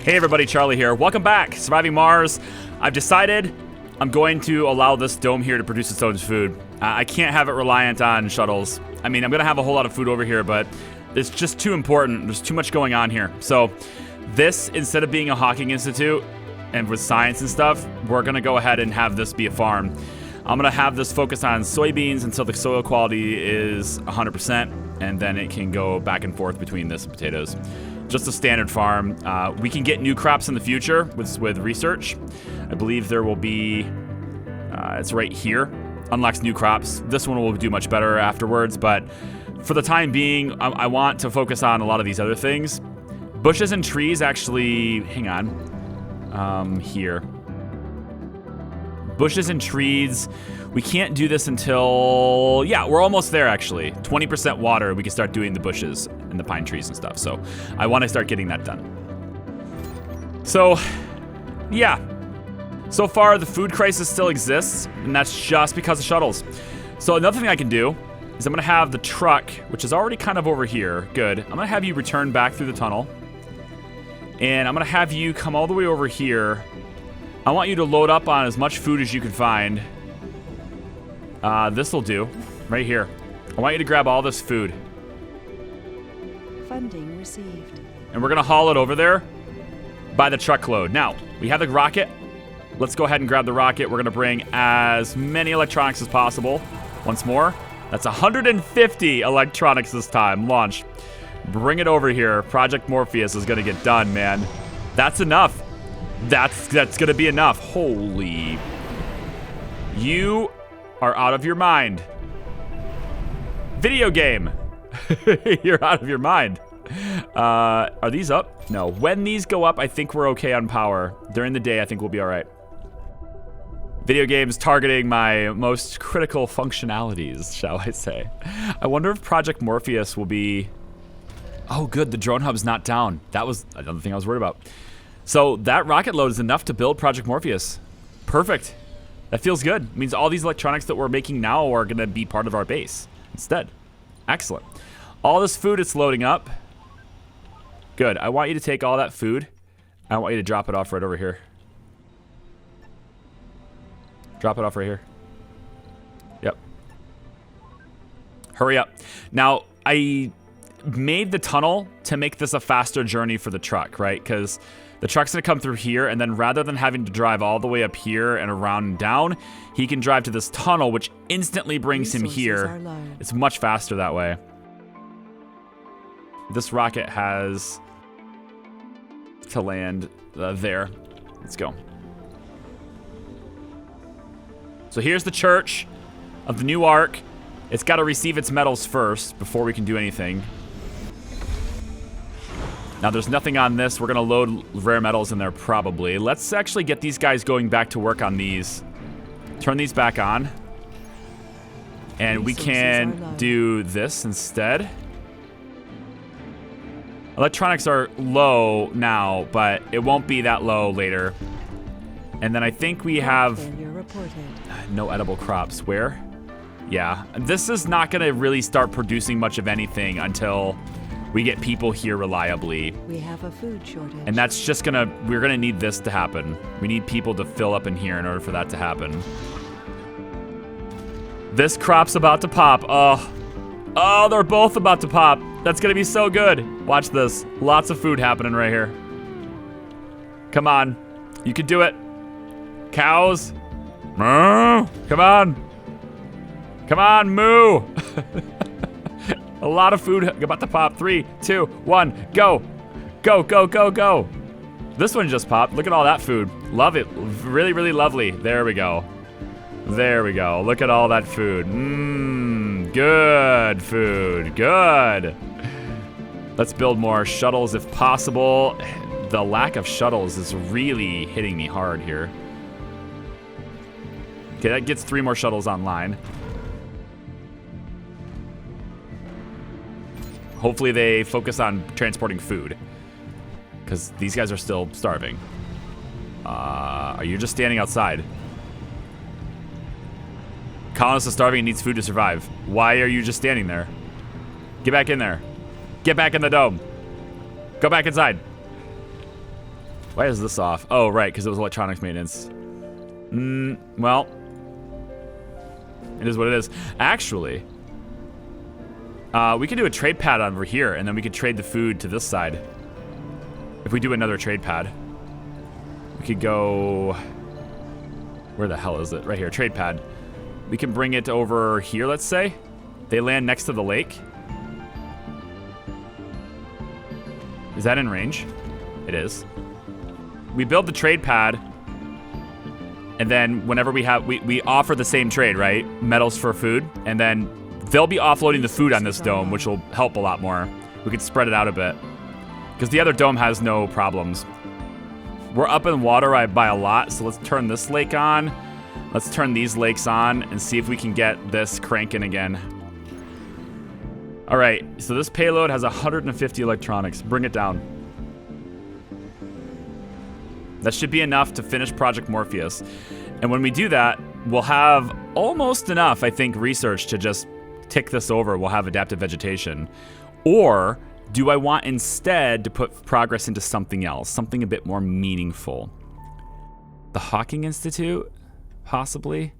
Hey everybody, Charlie here. Welcome back. Surviving Mars. I've decided I'm going to allow this dome here to produce its own food. I can't have it reliant on shuttles. I mean, I'm going to have a whole lot of food over here, but it's just too important. There's too much going on here. So this, instead of being a Hawking Institute and with science and stuff, we're going to go ahead and have this be a farm. I'm going to have this focus on soybeans until the soil quality is 100%, and then it can go back and forth between this and potatoes. Just a standard farm. We can get new crops in the future with research. I believe there will be, it's right here, unlocks new crops. This one will do much better afterwards, but for the time being, I want to focus on a lot of these other things. Bushes and trees actually, hang on, here. Bushes and trees, we can't do this until, yeah, we're almost there actually. 20% water, we can start doing the bushes and the pine trees and stuff. So I want to start getting that done. So, yeah. So far, the food crisis still exists, and that's just because of shuttles. So another thing I can do is I'm going to have the truck, which is already kind of over here. Good. I'm going to have you return back through the tunnel. And I'm going to have you come all the way over here. I want you to load up on as much food as you can find. This will do, right here. I want you to grab all this food. Funding received. And we're gonna haul it over there by the truckload. Now, we have the rocket. Let's go ahead and grab the rocket. We're gonna bring as many electronics as possible. Once more, that's 150 electronics this time. Launch. Bring it over here. Project Morpheus is gonna get done, man. That's enough. That's gonna be enough. Holy. You are out of your mind. Video game. You're out of your mind. Are these up? No. When these go up, I think we're okay on power. During the day, I think we'll be all right. Video games targeting my most critical functionalities, shall I say. I wonder if Project Morpheus will be... Oh, good. The drone hub's not down. That was another thing I was worried about. So that rocket load is enough to build Project Morpheus. Perfect. That feels good. It means all these electronics that we're making now are going to be part of our base instead. Excellent. All this food is loading up. Good. I want you to take all that food. I want you to drop it off right over here. Drop it off right here. Yep. Hurry up. Now, I made the tunnel to make this a faster journey for the truck, right? Because the truck's gonna come through here, and then rather than having to drive all the way up here and around and down, he can drive to this tunnel, which instantly brings him here. It's much faster that way. This rocket has to land there. Let's go. So here's the church of the new ark. It's got to receive its metals first before we can do anything. Now, there's nothing on this. We're going to load rare metals in there probably. Let's actually get these guys going back to work on these. Turn these back on. And we can do this instead. Electronics are low now, but it won't be that low later. And then I think we have no edible crops. Where? Yeah. This is not going to really start producing much of anything until we get people here reliably. We have a food shortage. And that's just gonna, we're gonna need this to happen. We need people to fill up in here in order for that to happen. This crop's about to pop. Oh, they're both about to pop. That's gonna be so good. Watch this. Lots of food happening right here. Come on. You can do it. Cows. Moo. Come on. Come on, moo. A lot of food about to pop. 3, 2, 1, go. Go, go, go, go. This one just popped. Look at all that food. Love it. Really, really lovely. There we go. There we go. Look at all that food. Mmm, good food. Good. Let's build more shuttles if possible. The lack of shuttles is really hitting me hard here. Okay, that gets 3 more shuttles online. Hopefully they focus on transporting food, because these guys are still starving. Are you just standing outside? Colonist is starving and needs food to survive. Why are you just standing there? Get back in there. Get back in the dome. Go back inside. Why is this off? Oh, right, because it was electronics maintenance. Well, it is what it is. Actually, we could do a trade pad over here, and then we could trade the food to this side. If we do another trade pad, we could go... Where the hell is it? Right here, trade pad. We can bring it over here, let's say. They land next to the lake. Is that in range? It is. We build the trade pad, and then whenever we have, we offer the same trade, right? Metals for food, and then they'll be offloading the food on this dome, which will help a lot more. We could spread it out a bit, because the other dome has no problems. We're up in water by a lot, so let's turn this lake on. Let's turn these lakes on and see if we can get this cranking again. All right, so this payload has 150 electronics. Bring it down. That should be enough to finish Project Morpheus. And when we do that, we'll have almost enough, I think, research to just tick this over. We'll have adaptive vegetation. Or do I want instead to put progress into something else, something a bit more meaningful? The Hawking Institute, possibly?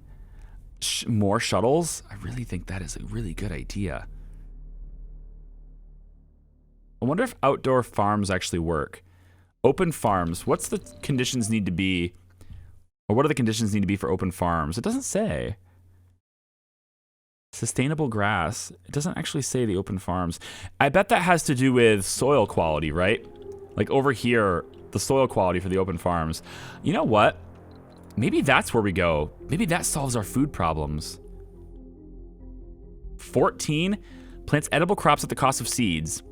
More shuttles? I really think that is a really good idea. I wonder if outdoor farms actually work. Open farms, what's the conditions need to be, or what do the conditions need to be for open farms? It doesn't say. Sustainable grass. It doesn't actually say the open farms. I bet that has to do with soil quality, right? Like over here, the soil quality for the open farms. You know what? Maybe that's where we go. Maybe that solves our food problems. 14 plants edible crops at the cost of seeds.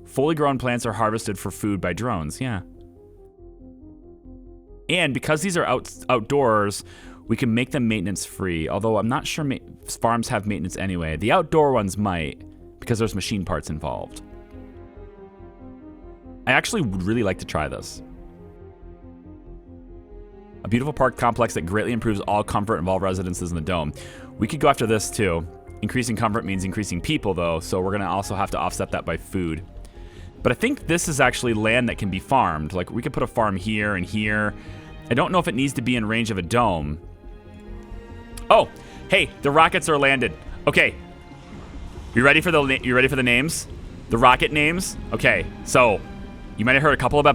Fully grown plants are harvested for food by drones. Yeah. And because these are outdoors, we can make them maintenance free. Although I'm not sure farms have maintenance anyway. The outdoor ones might, because there's machine parts involved. I actually would really like to try this. A beautiful park complex that greatly improves all comfort of all residences in the dome. We could go after this too. Increasing comfort means increasing people though, so we're gonna also have to offset that by food. But I think this is actually land that can be farmed. Like, we could put a farm here and here. I don't know if it needs to be in range of a dome. Oh, hey, the rockets are landed. Okay, you ready for the names? The rocket names? Okay, so you might have heard a couple of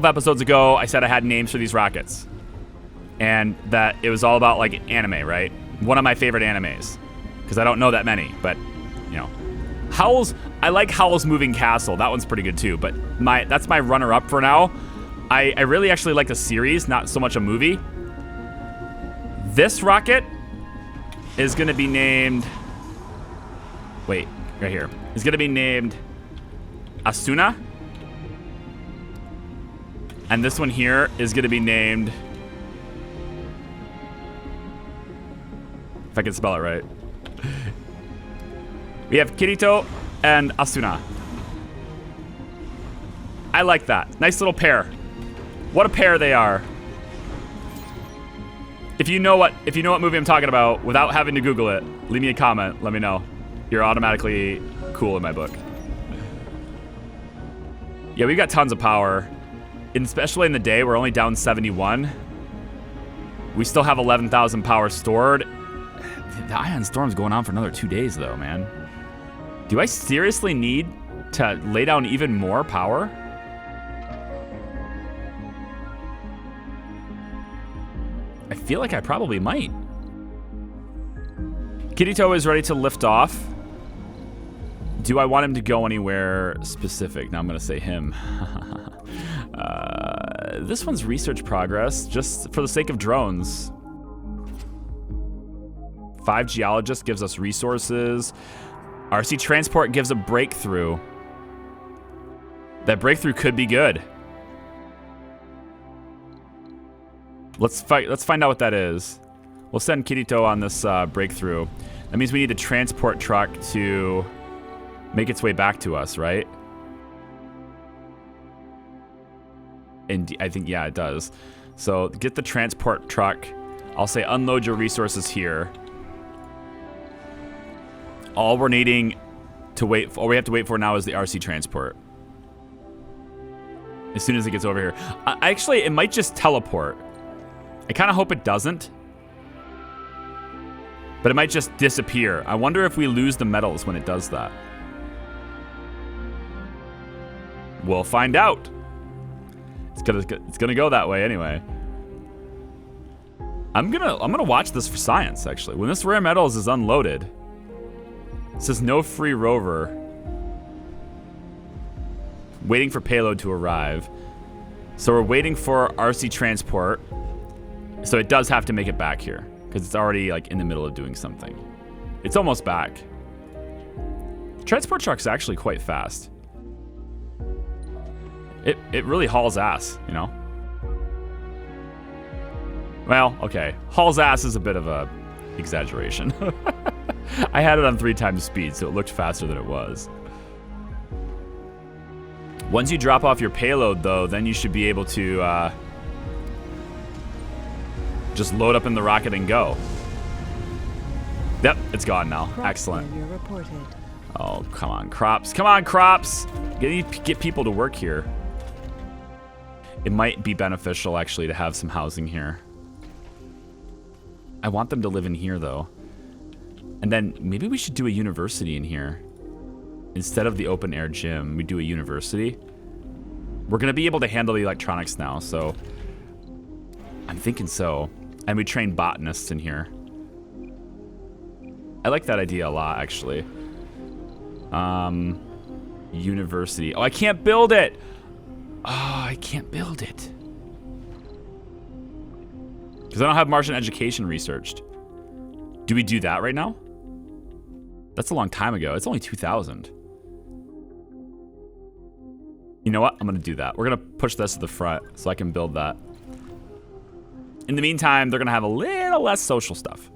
episodes ago, I said I had names for these rockets, and that it was all about like anime, right? One of my favorite animes, because I don't know that many, but you know. Howl's, I like Howl's Moving Castle. That one's pretty good too, but that's my runner-up for now. I really actually like the series, not so much a movie. This rocket is gonna be named, wait, right here. It's gonna be named Asuna. And this one here is gonna be named, if I can spell it right. We have Kirito and Asuna. I like that. Nice little pair. What a pair they are. If you know what movie I'm talking about without having to Google it, leave me a comment. Let me know. You're automatically cool in my book. Yeah, we've got tons of power. And especially in the day, we're only down 71. We still have 11,000 power stored. The Ion Storm's going on for another 2 days though, man. Do I seriously need to lay down even more power? I feel like I probably might. Kirito is ready to lift off. Do I want him to go anywhere specific? Now I'm gonna say him. This one's research progress, just for the sake of drones. 5 geologists gives us resources. RC transport gives a breakthrough. That breakthrough could be good. Let's find out what that is. We'll send Kirito on this breakthrough. That means we need a transport truck to make its way back to us, right? And I think, yeah, it does. So get the transport truck. I'll say unload your resources here. All we're needing to wait for, all we have to wait for now is the RC transport. as soon as it gets over here. Actually, it might just teleport. I kind of hope it doesn't. But it might just disappear. I wonder if we lose the metals when it does that. We'll find out. It's gonna go that way anyway. I'm gonna watch this for science, actually. When this rare metals is unloaded, it says no free rover. Waiting for payload to arrive. So we're waiting for RC transport. So it does have to make it back here, because it's already like in the middle of doing something. It's almost back. The transport truck's actually quite fast. It really hauls ass, you know? Well, okay. Hauls ass is a bit of a exaggeration. I had it on 3 times speed, so it looked faster than it was. Once you drop off your payload, though, then you should be able to just load up in the rocket and go. Yep, it's gone now. Crop Excellent. failure reported. Oh, come on, crops. Come on, crops! Get people to work here. It might be beneficial, actually, to have some housing here. I want them to live in here, though. And then maybe we should do a university in here. Instead of the open-air gym, we do a university. We're going to be able to handle the electronics now, so... I'm thinking so. And we train botanists in here. I like that idea a lot, actually. University. Oh, I can't build it! Oh, I can't build it. Because I don't have Martian education researched. Do we do that right now? That's a long time ago. It's only 2000. You know what? I'm going to do that. We're going to push this to the front so I can build that. In the meantime, they're going to have a little less social stuff.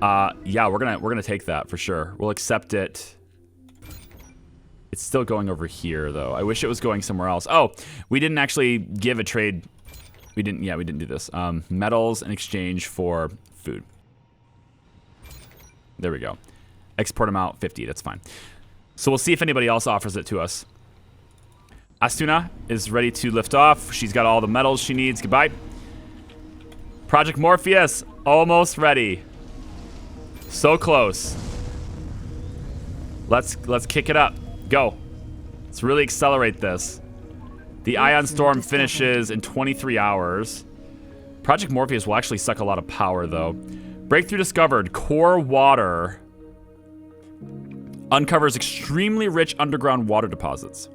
Yeah, we're going to take that for sure. We'll accept it. It's still going over here, though. I wish it was going somewhere else. Oh, we didn't actually give a trade. We didn't do this. Metals in exchange for food. There we go. Export amount 50. That's fine. So we'll see if anybody else offers it to us. Astuna is ready to lift off. She's got all the metals she needs. Goodbye. Project Morpheus, almost ready. So close. Let's kick it up. Go. Let's really accelerate this. The Ion Storm finishes in 23 hours. Project Morpheus will actually suck a lot of power, though. Breakthrough discovered. Core water uncovers extremely rich underground water deposits.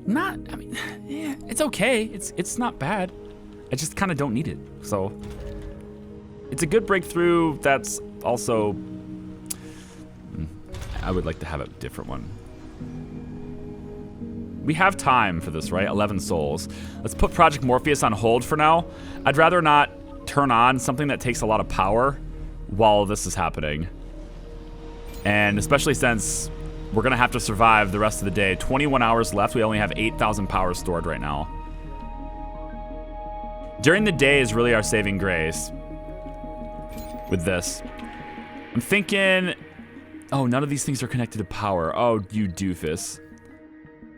Yeah, it's okay. It's not bad. I just kind of don't need it. So it's a good breakthrough. That's also... I would like to have a different one. We have time for this, right? 11 souls. Let's put Project Morpheus on hold for now. I'd rather not turn on something that takes a lot of power while this is happening. And especially since we're going to have to survive the rest of the day. 21 hours left. We only have 8,000 power stored right now. During the day is really our saving grace with this. I'm thinking... Oh, none of these things are connected to power. Oh, you doofus.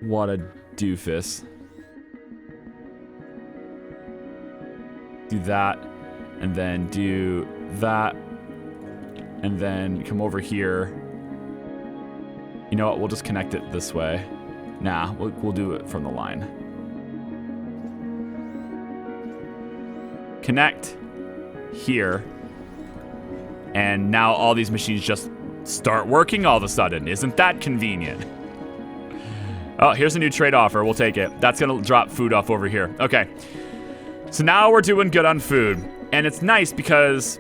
What a doofus. Do that, and then do that, and then come over here. You know what? We'll just connect it this way. Nah, we'll do it from the line. Connect here. And now all these machines just start working all of a sudden. Isn't that convenient? Oh, here's a new trade offer. We'll take it. That's going to drop food off over here. Okay. So now we're doing good on food. And it's nice because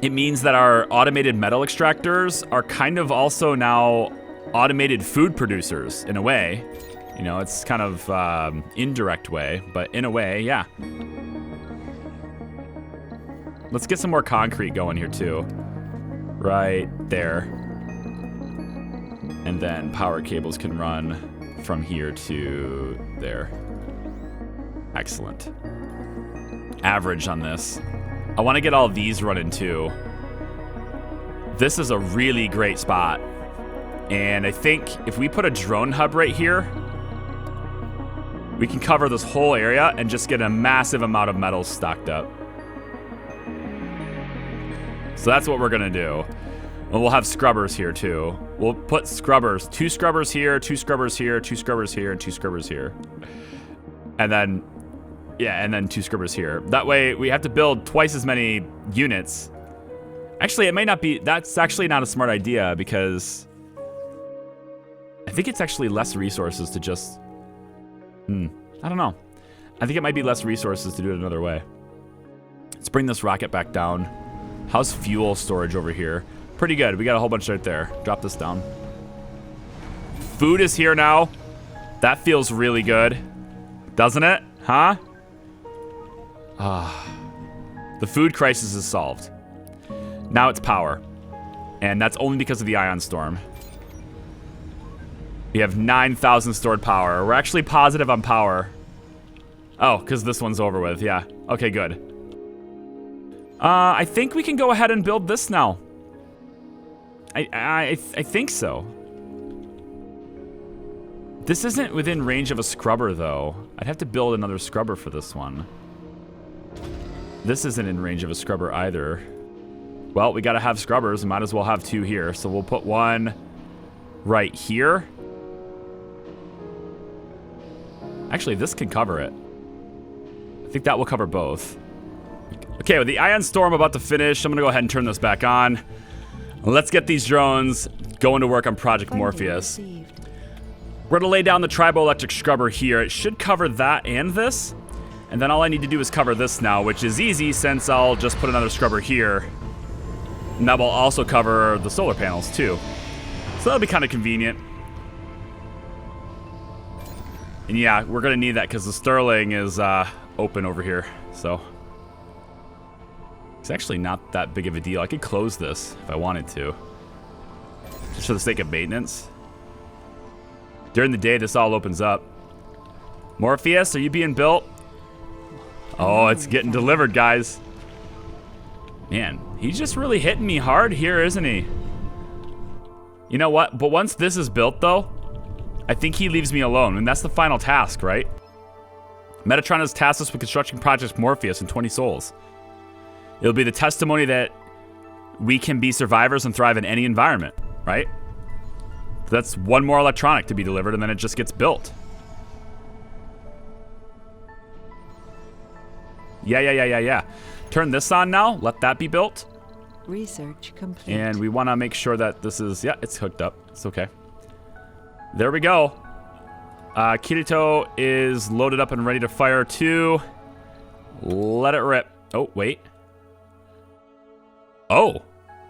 it means that our automated metal extractors are kind of also now automated food producers in a way. You know, it's kind of indirect way, but in a way, yeah. Let's get some more concrete going here too. Right there. And then power cables can run from here to there. Excellent. Average on this. I want to get all these running too. This is a really great spot. And I think if we put a drone hub right here, we can cover this whole area and just get a massive amount of metals stocked up. So that's what we're gonna do. And we'll have scrubbers here too. We'll put scrubbers, 2 scrubbers here, 2 scrubbers here, 2 scrubbers here, and 2 scrubbers here. And then, yeah, and then 2 scrubbers here. That way we have to build twice as many units. Actually, it may not be, that's actually not a smart idea because I think it's actually less resources to just, I don't know. I think it might be less resources to do it another way. Let's bring this rocket back down. How's fuel storage over here? Pretty good. We got a whole bunch right there. Drop this down. Food is here now. That feels really good. Doesn't it? Huh? The food crisis is solved. Now it's power. And that's only because of the ion storm. We have 9,000 stored power. We're actually positive on power. Oh, because this one's over with. Yeah. Okay, good. I think we can go ahead and build this now. I think so. This isn't within range of a scrubber, though. I'd have to build another scrubber for this one. This isn't in range of a scrubber either. Well, we gotta have scrubbers. Might as well have 2 here. So we'll put one right here. Actually, this can cover it. I think that will cover both. Okay, with the ion storm about to finish, I'm gonna go ahead and turn this back on. Let's get these drones going to work on Project Morpheus. We're gonna lay down the triboelectric scrubber here. It should cover that and this. And then all I need to do is cover this now, which is easy since I'll just put another scrubber here. And that will also cover the solar panels too. So that'll be kind of convenient. And yeah, we're gonna need that because the Sterling is open over here, so. It's actually not that big of a deal. I could close this if I wanted to. Just for the sake of maintenance. During the day, this all opens up. Morpheus, are you being built? Oh, it's getting delivered, guys. Man, he's just really hitting me hard here, isn't he? You know what? But once this is built, though, I think he leaves me alone. And that's the final task, right? Metatron has tasked us with constructing Project Morpheus in 20 souls. It'll be the testimony that we can be survivors and thrive in any environment, right? That's one more electronic to be delivered, and then it just gets built. Yeah. Turn this on now. Let that be built. Research complete. And we want to make sure that this is... Yeah, it's hooked up. It's okay. There we go. Kirito is loaded up and ready to fire too. Let it rip. Oh, wait. Oh,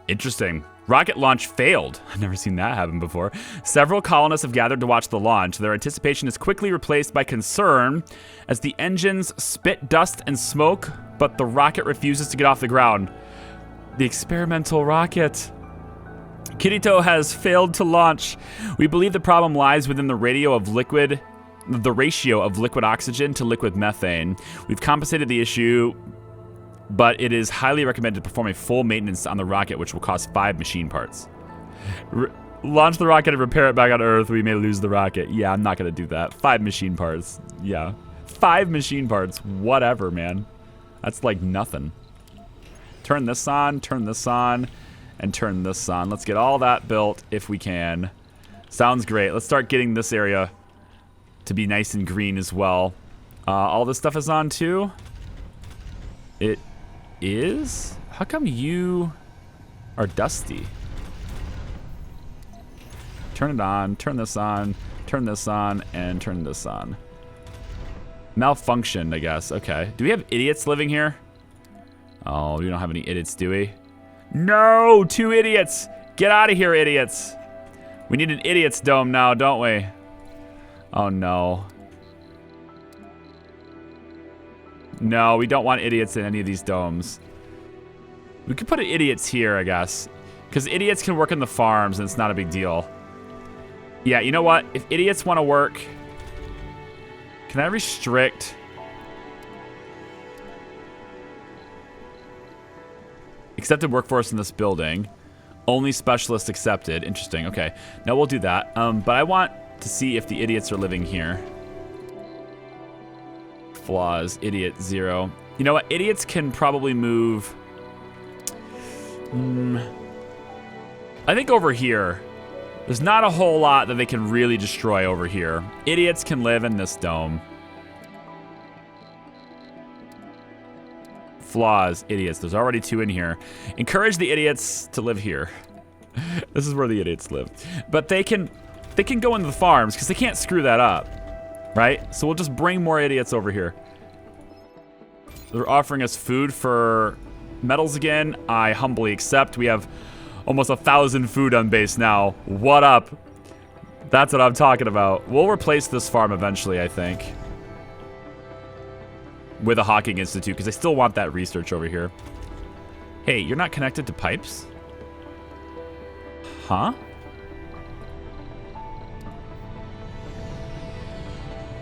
interesting. Rocket launch failed. I've never seen that happen before. Several colonists have gathered to watch the launch. Their anticipation is quickly replaced by concern as the engines spit dust and smoke, but the rocket refuses to get off the ground. The experimental rocket. Kirito has failed to launch. We believe the problem lies within the ratio of liquid oxygen to liquid methane. We've compensated the issue, but it is highly recommended to perform a full maintenance on the rocket, which will cost 5 machine parts. Launch the rocket and repair it back on Earth. We may lose the rocket. Yeah, I'm not going to do that. 5 machine parts. Yeah. 5 machine parts. Whatever, man. That's like nothing. Turn this on, and turn this on. Let's get all that built if we can. Sounds great. Let's start getting this area to be nice and green as well. All this stuff is on too? It is? How come you are dusty? Turn it on, turn this on, turn this on, and turn this on. Malfunctioned, I guess. Okay. Do we have idiots living here? Oh, we don't have any idiots, do we? No! 2 idiots! Get out of here, idiots! We need an idiot's dome now, don't we? Oh, no. No, we don't want idiots in any of these domes. We could put idiots here, I guess. Because idiots can work in the farms, and it's not a big deal. Yeah, you know what? If idiots want to work... Can I restrict... Accepted workforce in this building. Only specialists accepted. Interesting. Okay. Now we'll do that. But I want to see if the idiots are living here. Flaws. Idiot, 0. You know what? Idiots can probably move... I think over here. There's not a whole lot that they can really destroy over here. Idiots can live in this dome. Flaws. Idiots. There's already 2 in here. Encourage the idiots to live here. This is where the idiots live. But they can go into the farms because they can't screw that up. Right? So we'll just bring more idiots over here. They're offering us food for metals again. I humbly accept. We have almost 1,000 food on base now. What up? That's what I'm talking about. We'll replace this farm eventually, I think, with a Hawking Institute, because I still want that research over here. Hey, you're not connected to pipes? Huh?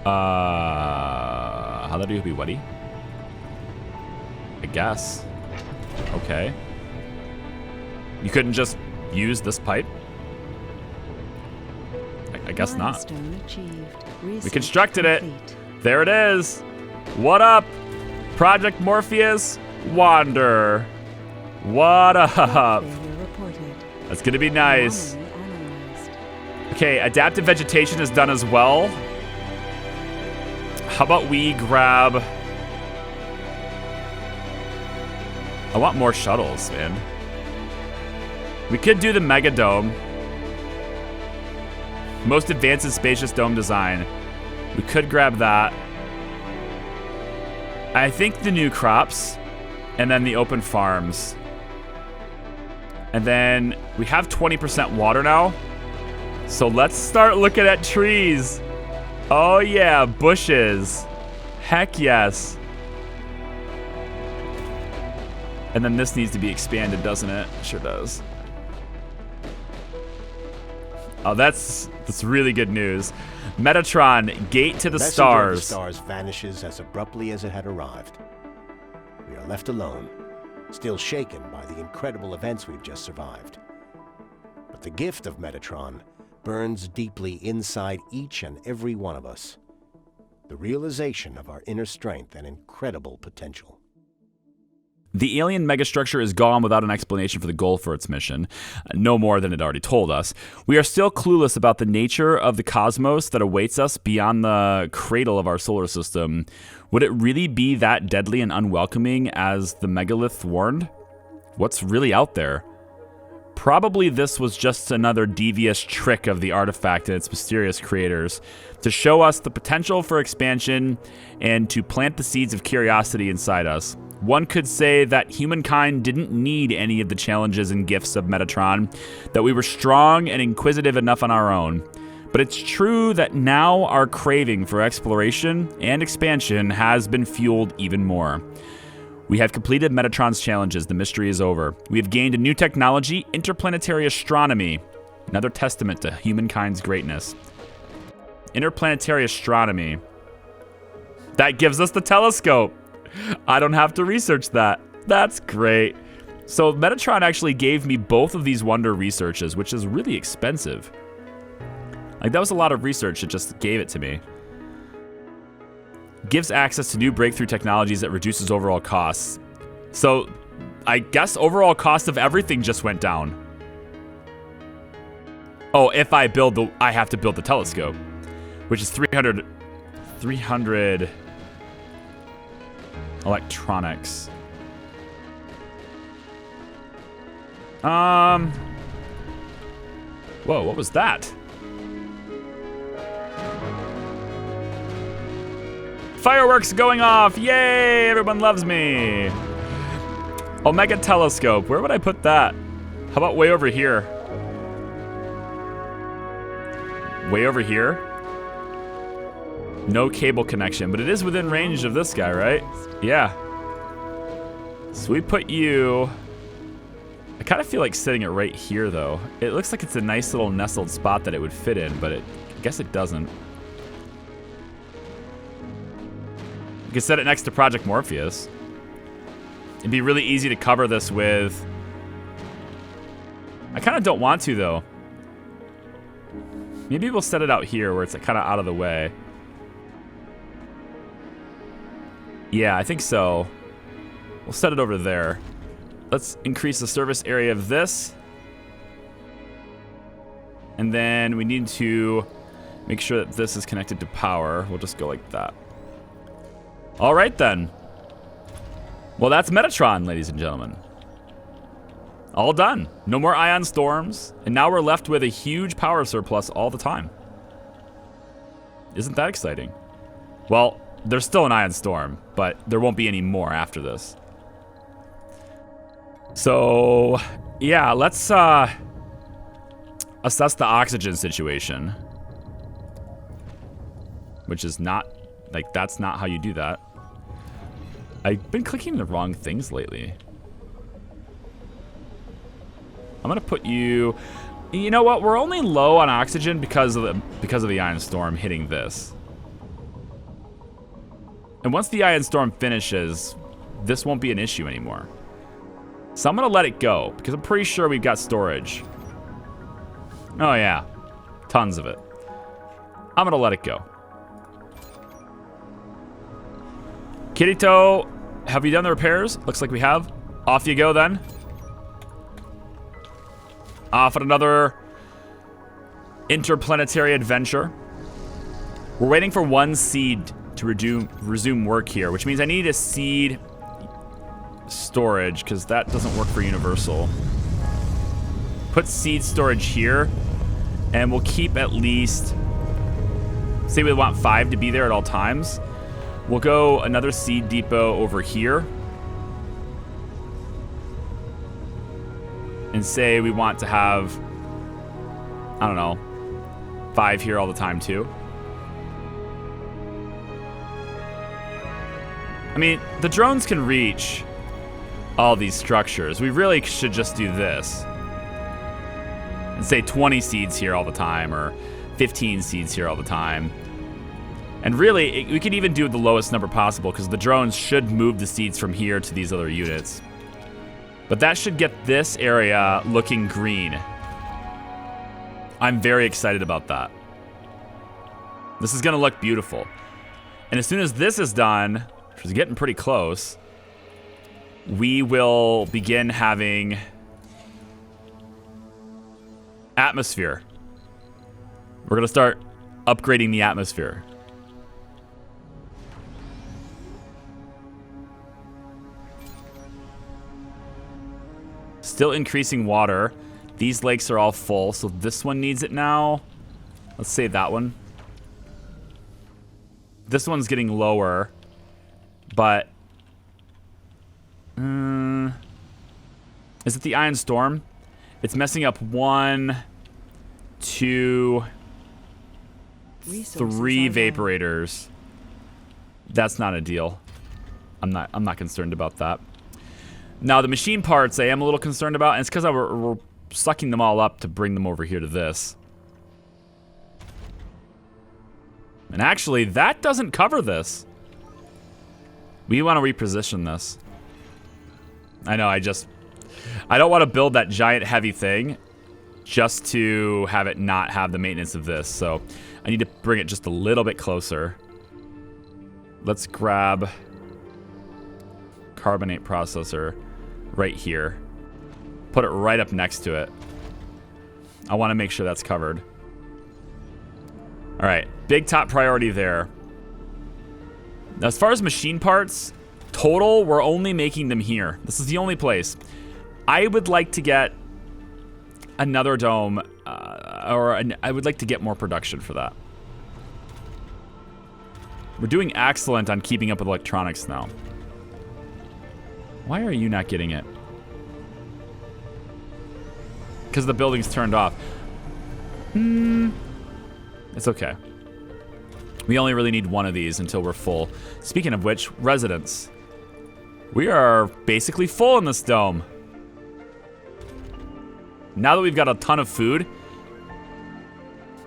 How do you be wetty? I guess. Okay. You couldn't just use this pipe? I guess not. We constructed it. There it is. What up? Project Morpheus, Wander. What up? That's gonna be nice. Okay, adaptive vegetation is done as well. How about we grab... I want more shuttles, man. We could do the Mega Dome. Most advanced and spacious dome design. We could grab that. I think the new crops. And then the open farms. And then we have 20% water now. So let's start looking at trees. Oh yeah, bushes. Heck yes. And then this needs to be expanded, doesn't it? Sure does. Oh, that's really good news. Metatron, Gate to the Stars. The stars vanishes as abruptly as it had arrived. We are left alone, still shaken by the incredible events we've just survived. But the gift of Metatron burns deeply inside each and every one of us. The realization of our inner strength and incredible potential. The alien megastructure is gone without an explanation for the goal for its mission, no more than it already told us. We are still clueless about the nature of the cosmos that awaits us beyond the cradle of our solar system. Would it really be that deadly and unwelcoming as the megalith warned? What's really out there? Probably this was just another devious trick of the artifact and its mysterious creators to show us the potential for expansion and to plant the seeds of curiosity inside us. One could say that humankind didn't need any of the challenges and gifts of Metatron, that we were strong and inquisitive enough on our own. But it's true that now our craving for exploration and expansion has been fueled even more. We have completed Metatron's challenges. The mystery is over. We have gained a new technology, interplanetary astronomy. Another testament to humankind's greatness. Interplanetary astronomy. That gives us the telescope. I don't have to research that. That's great. So Metatron actually gave me both of these wonder researches, which is really expensive. Like, that was a lot of research. It just gave it to me. Gives access to new breakthrough technologies that reduces overall costs. So I guess overall cost of everything just went down. Oh, if I build the, I have to build the telescope, which is 300 electronics. Whoa, what was that? Fireworks going off! Yay! Everyone loves me! Omega telescope. Where would I put that? How about way over here? Way over here? No cable connection, but it is within range of this guy, right? Yeah. So we put you... I kind of feel like setting it right here, though. It looks like it's a nice little nestled spot that it would fit in, but I guess it doesn't. You can set it next to Project Morpheus. It'd be really easy to cover this with... I kind of don't want to, though. Maybe we'll set it out here where it's kind of out of the way. Yeah, I think so. We'll set it over there. Let's increase the service area of this. And then we need to make sure that this is connected to power. We'll just go like that. All right, then. Well, that's Metatron, ladies and gentlemen. All done. No more ion storms. And now we're left with a huge power surplus all the time. Isn't that exciting? Well, there's still an ion storm, but there won't be any more after this. So, yeah, let's assess the oxygen situation. Which is not, like, that's not how you do that. I've been clicking the wrong things lately. I'm gonna put you... You know what? We're only low on oxygen because of the ion storm hitting this. And once the ion storm finishes, this won't be an issue anymore. So I'm gonna let it go because I'm pretty sure we've got storage. Oh yeah, tons of it. I'm gonna let it go. Kirito, have you done the repairs? Looks like we have. Off you go then. Off on another interplanetary adventure. We're waiting for one seed to resume work here, which means I need a seed storage because that doesn't work for Universal. Put seed storage here, and we'll keep at least, say we want 5 to be there at all times. We'll go another seed depot over here. And say we want to have, I don't know, 5 here all the time too. I mean, the drones can reach all these structures. We really should just do this. And say 20 seeds here all the time, or 15 seeds here all the time. And really, we could even do the lowest number possible because the drones should move the seeds from here to these other units. But that should get this area looking green. I'm very excited about that. This is gonna look beautiful. And as soon as this is done, which is getting pretty close, we will begin having atmosphere. We're gonna start upgrading the atmosphere. Still increasing water. These lakes are all full, so this one needs it now. Let's say that one. This one's getting lower, but... is it the Iron Storm? It's messing up 1, 2, 3 vaporators. That's not a deal. I'm not concerned about that. Now, the machine parts I am a little concerned about, and it's because we're sucking them all up to bring them over here to this. And actually, that doesn't cover this. We want to reposition this. I know, I don't want to build that giant heavy thing just to have it not have the maintenance of this. So I need to bring it just a little bit closer. Let's grab carbonate processor right here. Put it right up next to it. I want to make sure that's covered. All right, big top priority there. Now, as far as machine parts, total, we're only making them here. This is the only place. I would like to get another dome, I would like to get more production for that. We're doing excellent on keeping up with electronics now. Why are you not getting it? Because the building's turned off. It's okay. We only really need one of these until we're full. Speaking of which, residents. We are basically full in this dome. Now that we've got a ton of food,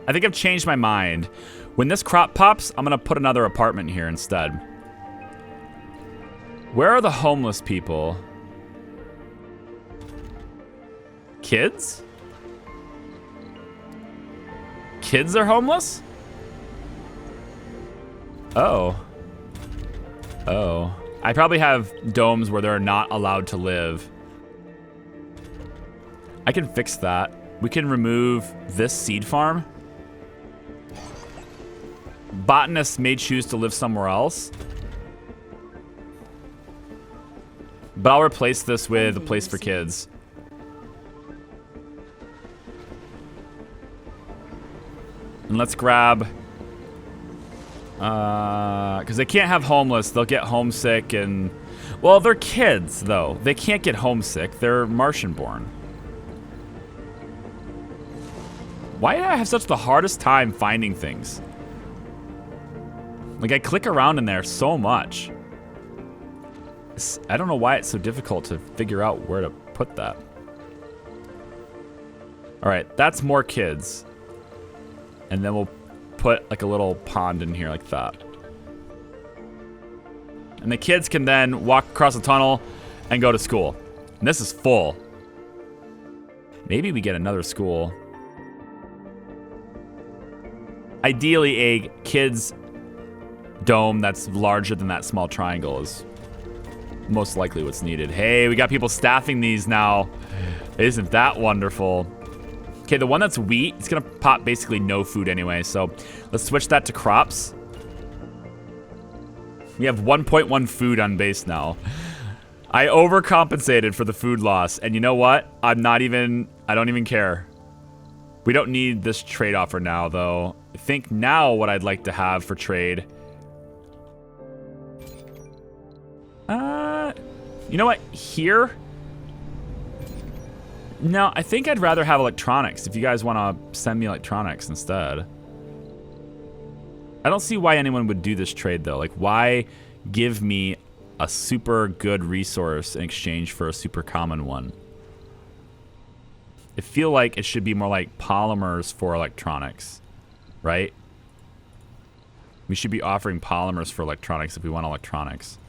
I think I've changed my mind. When this crop pops, I'm gonna put another apartment here instead. Where are the homeless people? Kids? Kids are homeless? Oh. Oh. I probably have domes where they're not allowed to live. I can fix that. We can remove this seed farm. Botanists may choose to live somewhere else. But I'll replace this with a place for kids. And let's grab... because they can't have homeless. They'll get homesick and... Well, they're kids, though. They can't get homesick. They're Martian-born. Why do I have such the hardest time finding things? Like, I click around in there so much. I don't know why it's so difficult to figure out where to put that. Alright, that's more kids. And then we'll put like a little pond in here like that. And the kids can then walk across the tunnel and go to school. And this is full. Maybe we get another school. Ideally, a kids' dome that's larger than that small triangle is most likely what's needed. Hey, we got people staffing these now. Isn't that wonderful? Okay, the one that's wheat, it's gonna pop basically no food anyway, so let's switch that to crops. We have 1.1 food on base now. I overcompensated for the food loss, and you know what? I don't even care. We don't need this trade offer now, though. I think now what I'd like to have for trade... you know what? Here... No, I think I'd rather have electronics if you guys want to send me electronics instead. I don't see why anyone would do this trade, though. Like, why give me a super good resource in exchange for a super common one? I feel like it should be more like polymers for electronics, right? We should be offering polymers for electronics if we want electronics.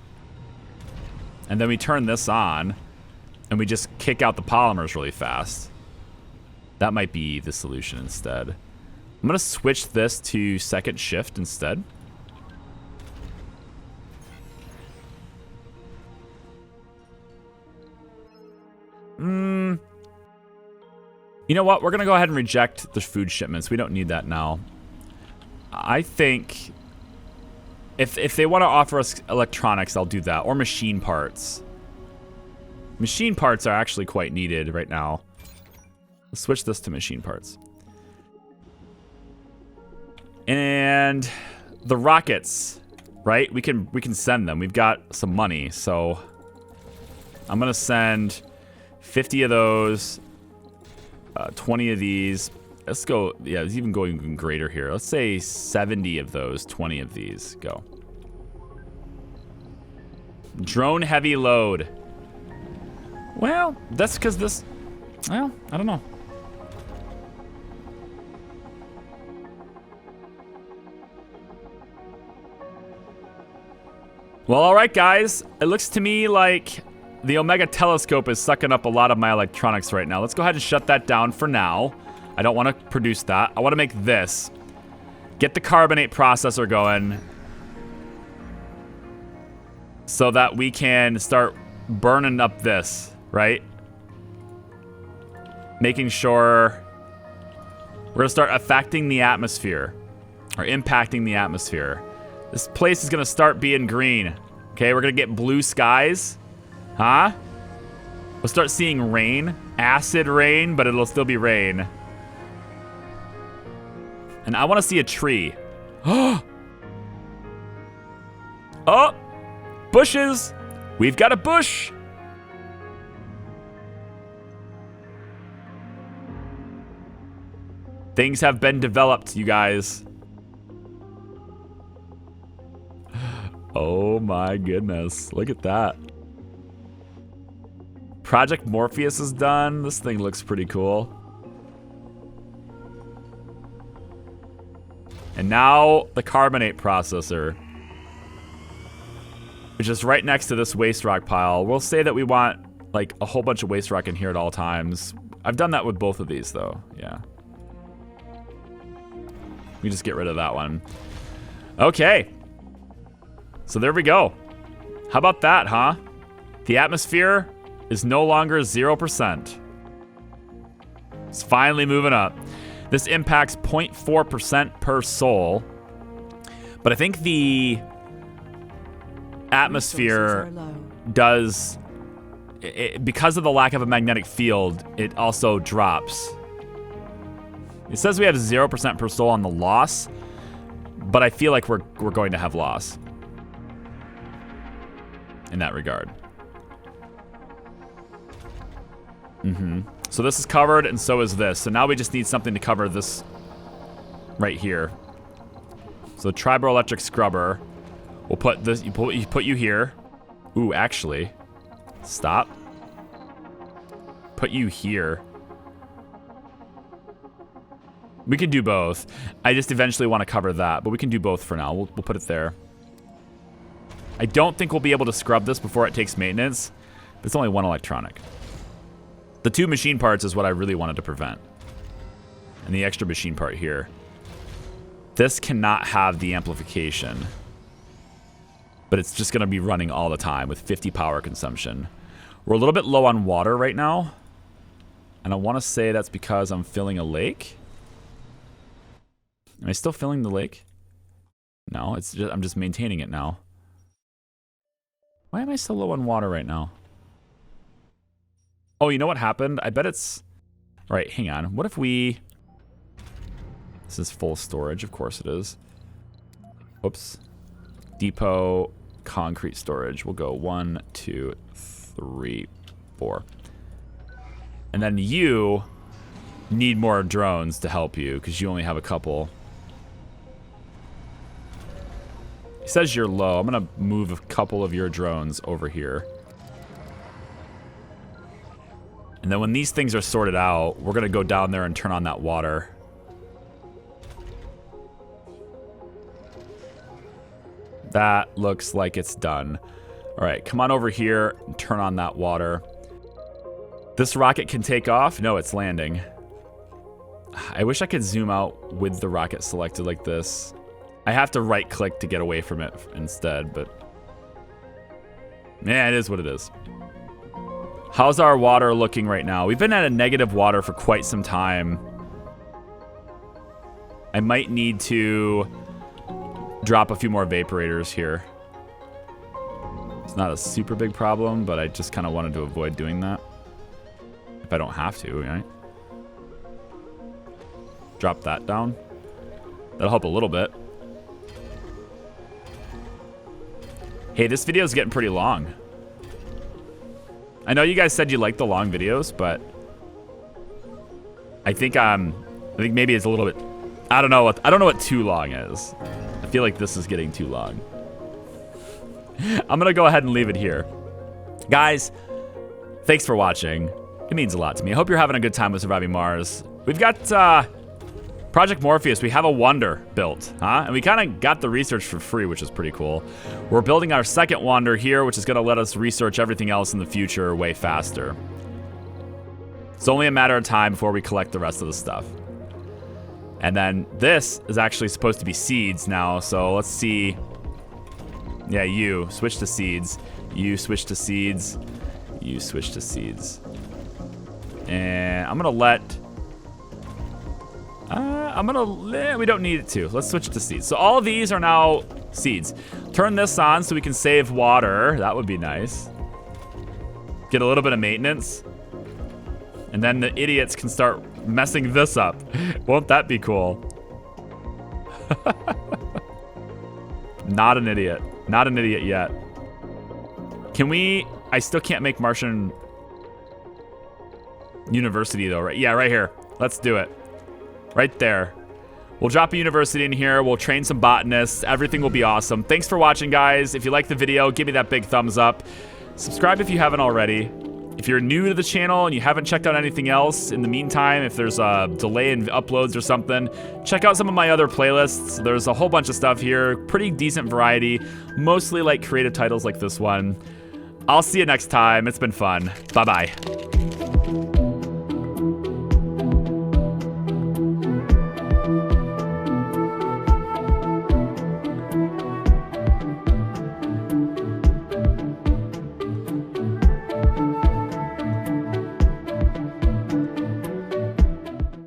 And then we turn this on. And we just kick out the polymers really fast. That might be the solution instead. I'm going to switch this to second shift instead. You know what? We're going to go ahead and reject the food shipments. We don't need that now. I think if they want to offer us electronics, I'll do that. Or machine parts. Machine parts are actually quite needed right now. Let's switch this to machine parts. And the rockets, right? We can send them. We've got some money, so I'm gonna send 50 of those, 20 of these. Let's go. Yeah, it's even going even greater here. Let's say 70 of those, 20 of these. Go. Drone heavy load. Well, that's because this... Well, I don't know. Well, alright guys. It looks to me like the Omega Telescope is sucking up a lot of my electronics right now. Let's go ahead and shut that down for now. I don't want to produce that. I want to make this. Get the carbonate processor going. So that we can start burning up this. Right? Making sure we're going to start affecting the atmosphere. Or impacting the atmosphere. This place is going to start being green. Okay, we're going to get blue skies. Huh? We'll start seeing rain. Acid rain, but it'll still be rain. And I want to see a tree. Oh! Bushes! We've got a bush! Things have been developed, you guys. Oh my goodness. Look at that. Project Morpheus is done. This thing looks pretty cool. And now the carbonate processor, which is right next to this waste rock pile. We'll say that we want like a whole bunch of waste rock in here at all times. I've done that with both of these though. Yeah. We just get rid of that one. Okay. So there we go. How about that, huh? The atmosphere is no longer 0%. It's finally moving up. This impacts 0.4% per soul. But I think the atmosphere does, because of the lack of a magnetic field, it also drops. It says we have 0% per soul on the loss, but I feel like we're going to have loss in that regard. So this is covered, and so is this. So now we just need something to cover this right here. So triboelectric scrubber. We'll put this. Put you here. Ooh, actually, stop. Put you here. We can do both. I just eventually want to cover that, but we can do both for now. We'll put it there. I don't think we'll be able to scrub this before it takes maintenance. But it's only one electronic. The 2 machine parts is what I really wanted to prevent. And the extra machine part here. This cannot have the amplification. But it's just going to be running all the time with 50 power consumption. We're a little bit low on water right now. And I want to say that's because I'm filling a lake. Am I still filling the lake? No, it's just, I'm just maintaining it now. Why am I so low on water right now? Oh, you know what happened? I bet it's... All right, hang on. What if we... This is full storage. Of course it is. Oops. Depot, concrete storage. We'll go 1, 2, 3, 4. And then you need more drones to help you because you only have a couple. It says you're low. I'm going to move a couple of your drones over here. And then when these things are sorted out, we're going to go down there and turn on that water. That looks like it's done. All right, come on over here and turn on that water. This rocket can take off. No, it's landing. I wish I could zoom out with the rocket selected like this. I have to right click to get away from it instead, but yeah, it is what it is. How's our water looking right now? We've been at a negative water for quite some time. I might need to drop a few more evaporators here. It's not a super big problem, but I just kind of wanted to avoid doing that. If I don't have to, right? Drop that down. That'll help a little bit. Hey, this video is getting pretty long. I know you guys said you like the long videos, but I think maybe it's a little bit. I don't know what too long is. I feel like this is getting too long. I'm gonna go ahead and leave it here, guys. Thanks for watching. It means a lot to me. I hope you're having a good time with Surviving Mars. We've got Project Morpheus. We have a wonder built, huh? And we kind of got the research for free, which is pretty cool. We're building our second wonder here, which is going to let us research everything else in the future way faster. It's only a matter of time before we collect the rest of the stuff. And then this is actually supposed to be seeds now, so let's see. Yeah, you switch to seeds. You switch to seeds. You switch to seeds. And I'm gonna let. We don't need it to. Let's switch to seeds. So all of these are now seeds. Turn this on so we can save water. That would be nice. Get a little bit of maintenance. And then the idiots can start messing this up. Won't that be cool? Not an idiot. Not an idiot yet. Can we... I still can't make Martian University though, right? Yeah, right here. Let's do it. Right there. We'll drop a university in here. We'll train some botanists. Everything will be awesome. Thanks for watching, guys. If you liked the video, give me that big thumbs up. Subscribe if you haven't already. If you're new to the channel and you haven't checked out anything else, in the meantime, if there's a delay in uploads or something, check out some of my other playlists. There's a whole bunch of stuff here. Pretty decent variety. Mostly like creative titles like this one. I'll see you next time. It's been fun. Bye-bye.